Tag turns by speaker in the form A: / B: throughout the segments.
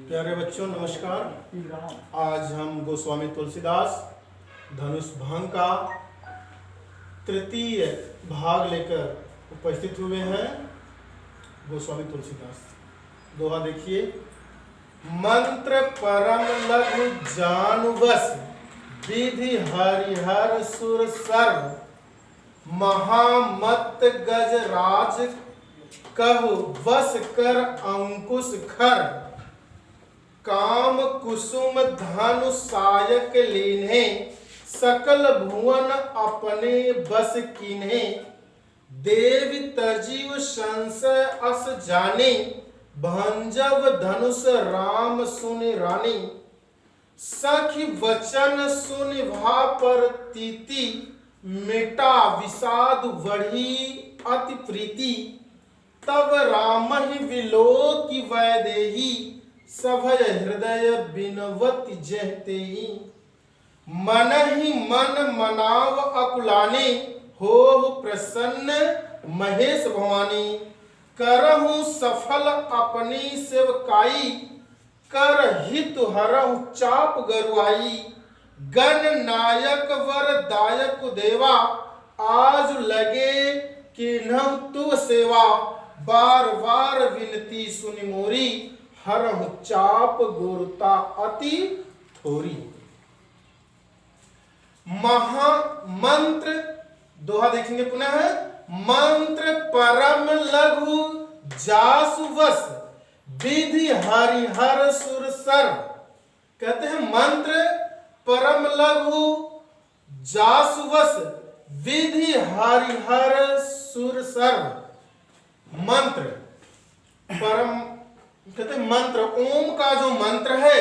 A: प्यारे बच्चों नमस्कार। आज हम गोस्वामी तुलसीदास धनुष भंग का तृतीय भाग लेकर उपस्थित हुए हैं। गोस्वामी तुलसीदास दोहा देखिए। मंत्र परम लघु जानवस विधि हरिहर सुर सर्व महामत गजराज कहु बस कर अंकुश खर काम कुसुम धनु सायक लीन्हे सकल भुवन अपने बस कीन्हे देव तजीव संशय अस जाने भंजव धनुष राम सुनि रानी सखी वचन सुनि भा पर तीति मिटा विषाद बढ़ी अति प्रीति तब रामहि विलोकि वैदेही सभय हृदय बिनवति जहते मन ही मन मनाव अकुलाने हो प्रसन्न महेश भवानी करहु सफल अपनी सेवकाई कर हित हरहु चाप गरुआई गण नायक वर दायक देवा आज लगे किन्हु तु सेवा बार बार विनती सुनि मोरी हरहु चाप गुरुता अति थोरी। महामंत्र दोहा देखेंगे पुनः। मंत्र परम लघु जासुवस विधि हरिहर सुर सर्व। कहते हैं मंत्र परम लघु जासुवस विधि हरिहर सुर सर्व। मंत्र परम कहते मंत्र ओम का जो मंत्र है,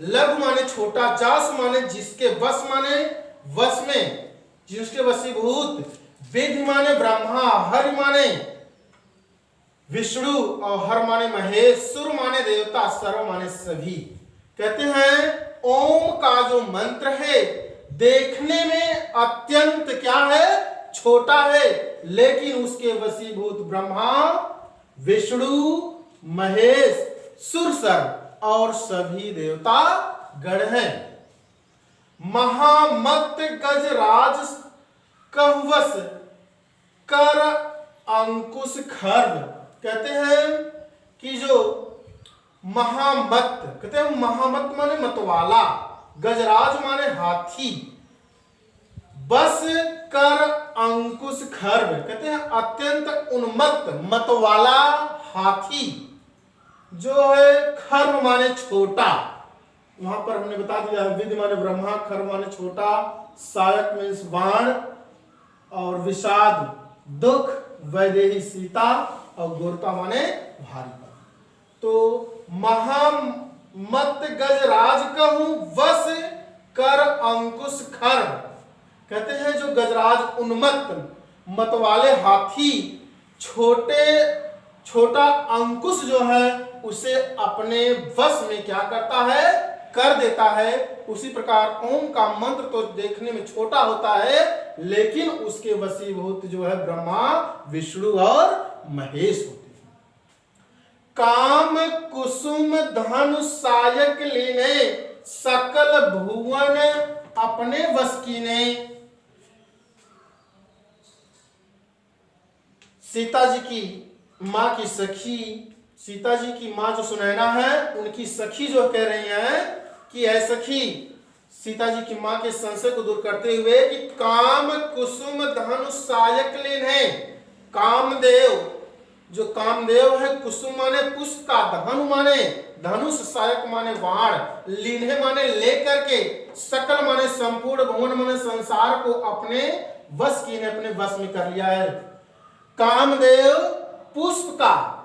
A: लघु माने छोटा, जास माने जिसके वश माने वश में, जिसके वशीभूत, विधि माने ब्रह्मा, हरि माने विष्णु और हर माने महेश, सुर माने देवता, सर्व माने सभी। कहते हैं ओम का जो मंत्र है देखने में अत्यंत क्या है, छोटा है, लेकिन उसके वशीभूत ब्रह्मा, विष्णु, महेश, सुर सर्व और सभी देवता गण हैं। महामत गजराज कहवस कर अंकुश खर्व। कहते हैं कि जो महामत, कहते हैं महामत माने मतवाला, गजराज माने हाथी, बस कर अंकुश खर्व। कहते हैं अत्यंत उन्मत्त मतवाला हाथी जो है, खर्व माने छोटा। वहां पर हमने बता दिया है विधि माने ब्रह्मा, खर्व माने छोटा, सायक मीन्स बाण, और विषाद दुख, वैदेही सीता, और गोरता माने भारी। तो महामत गजराज कहूं वस कर अंकुश खर। कहते हैं जो गजराज उन्मत्त मतवाले हाथी छोटा अंकुश जो है उसे अपने वश में क्या करता है, कर देता है। उसी प्रकार ओम का मंत्र तो देखने में छोटा होता है, लेकिन उसके वशीभूत जो है ब्रह्मा, विष्णु और महेश होते हैं। काम कुसुम धनु सायक लीने सकल भुवन अपने वश कीने। सीता जी की माँ की सखी, सीता जी की माँ जो सुनैना है, उनकी सखी जो कह रही हैं कि ऐ सखी, सीता जी की माँ के संशय को दूर करते हुए कि काम कुसुम धनु सायक लीन है। कामदेव, जो कामदेव है, कुसुम माने पुष्प का, धनु माने धनुष, सायक माने बाण, लीन्हे माने लेकर के, सकल माने संपूर्ण, भुवन माने संसार को अपने वश की ने अपने वश में कर लिया है। कामदेव पुष्प का,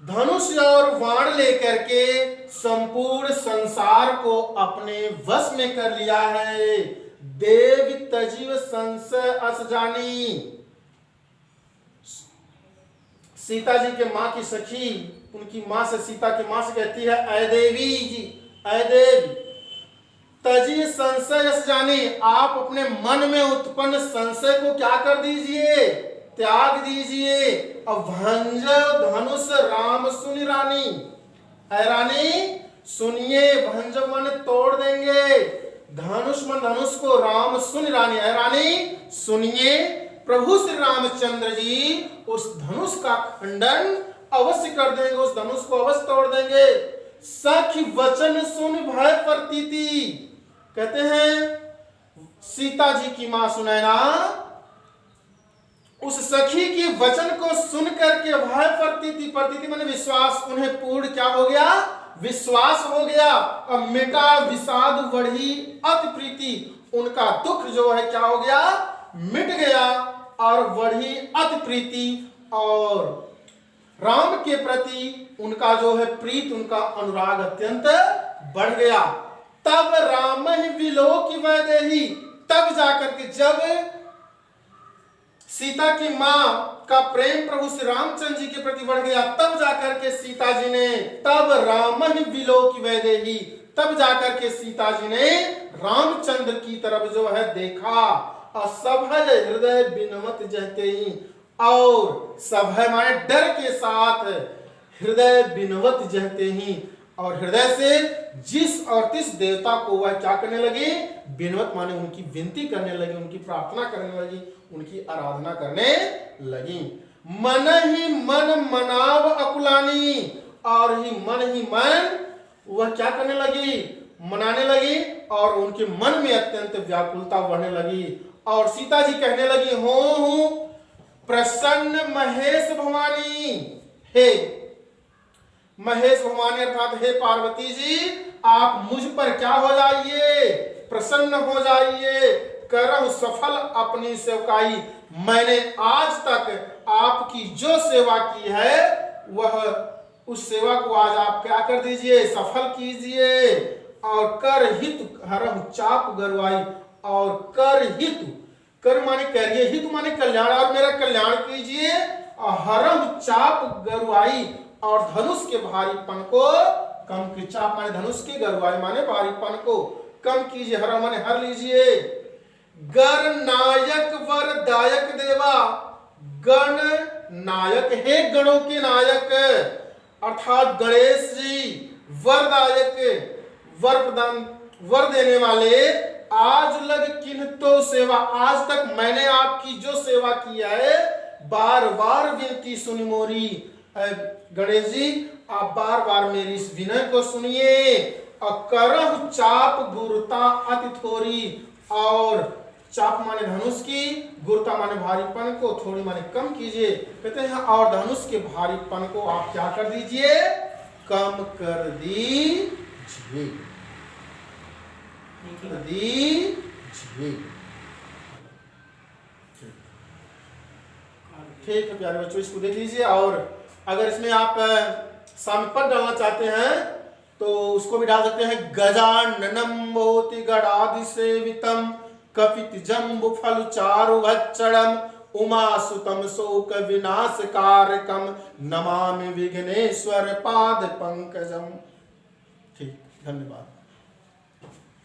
A: धनुष और बाण लेकर के संपूर्ण संसार को अपने वश में कर लिया है। देव तजीव संशय अस जानी। सीता जी के माँ की सखी उनकी माँ से, सीता की माँ से कहती है, ऐ देवी जी, ऐ देवी तजी संशय अस जानी, आप अपने मन में उत्पन्न संशय को क्या कर दीजिए, त्याग दीजिए। और भंज धनुष राम सुनि रानी, है रानी सुनिए, भंजक मन तोड़ देंगे, धनुष मन धनुष को राम सुन रानी, है रानी सुनिए, प्रभु श्री रामचंद्र जी उस धनुष का खंडन अवश्य कर देंगे, उस धनुष को अवश्य तोड़ देंगे। सखी वचन सुन भय प्रतीति, कहते हैं सीता जी की मां सुनैना उस सखी की वचन को सुन करके भय प्रतीति, प्रतीति माने विश्वास, उन्हें पूर्ण क्या हो गया, विश्वास हो गया। अब मिटा विषाद बढ़ी अति प्रीति, उनका दुख जो है क्या हो गया, मिट गया और बढ़ी अति प्रीति, और राम के प्रति उनका जो है प्रीत, उनका अनुराग अत्यंत बढ़ गया। तब राम ही विलोक वैदेही, तब जाकर के जब सीता की मां का प्रेम प्रभु श्री रामचंद्र जी के प्रति बढ़ गया, तब जाकर के सीता जी ने, तब राम ही विलोक वैदेही, तब जाकर के सीता जी ने रामचंद्र की तरफ जो है देखा, असभय हृदय बिनवत जहते ही, और सभय माने डर के साथ, हृदय बिनवत जहते ही, और हृदय से जिस और तिस देवता को वह क्या करने लगी, बिनवत माने उनकी विनती करने लगी, उनकी प्रार्थना करने लगी, उनकी आराधना करने लगी। मन ही मन मनाव अकुलानी, और ही मन वह क्या करने लगी, मनाने लगी, और उनके मन में अत्यंत व्याकुलता बढ़ने लगी। और सीता जी कहने लगी, हो प्रसन्न महेश भवानी, हे महेश भवानी अर्थात हे पार्वती जी, आप मुझ पर क्या हो जाइए, प्रसन्न हो जाइए, करहु सफल अपनी सेवकाई, मैंने आज तक आपकी जो सेवा की है वह उस सेवा को आज आप क्या कर दीजिए, सफल कीजिए। और कर हित हरहु चाप गरुआई, और कर हित, कर माने करिए, हित माने कल्याण, और मेरा कल्याण कीजिए, और हरहु चाप गरुआई, और धनुष के भारीपन को कम की, चाप माने धनुष के, गरुआई माने भारीपन को कम कीजिए, हर माने हर लीजिए। गर नायक वर दायक देवा, गण नायक हे गणों के नायक, अर्थात गणेश जी वरदायक, वर प्रदान वर देने वाले, आज लग किन तो सेवा, आज तक मैंने आपकी जो सेवा किया है, बार बार विनती सुनी मोरी, गणेश जी आप बार बार मेरी इस विनय को सुनिए। और करहु चाप गुरुता अति थोरी, और चाप माने धनुष की, गुरुता माने भारीपन को, थोड़ी माने कम कीजिए, कहते हैं और धनुष के भारीपन को आप क्या कर दीजिए, कम कर दीजिए, ठीक है प्यारे बच्चों, इसको देख लीजिए। और अगर इसमें आप सामपद डालना चाहते हैं तो उसको भी डाल सकते हैं। गजाननम मोति गणादि सेवितम कपित जम्बु फल चारु भक्षणम उमा सुतम शोक विनाश कारकम नमामि विघ्नेश्वर पाद पंकजम। ठीक, धन्यवाद।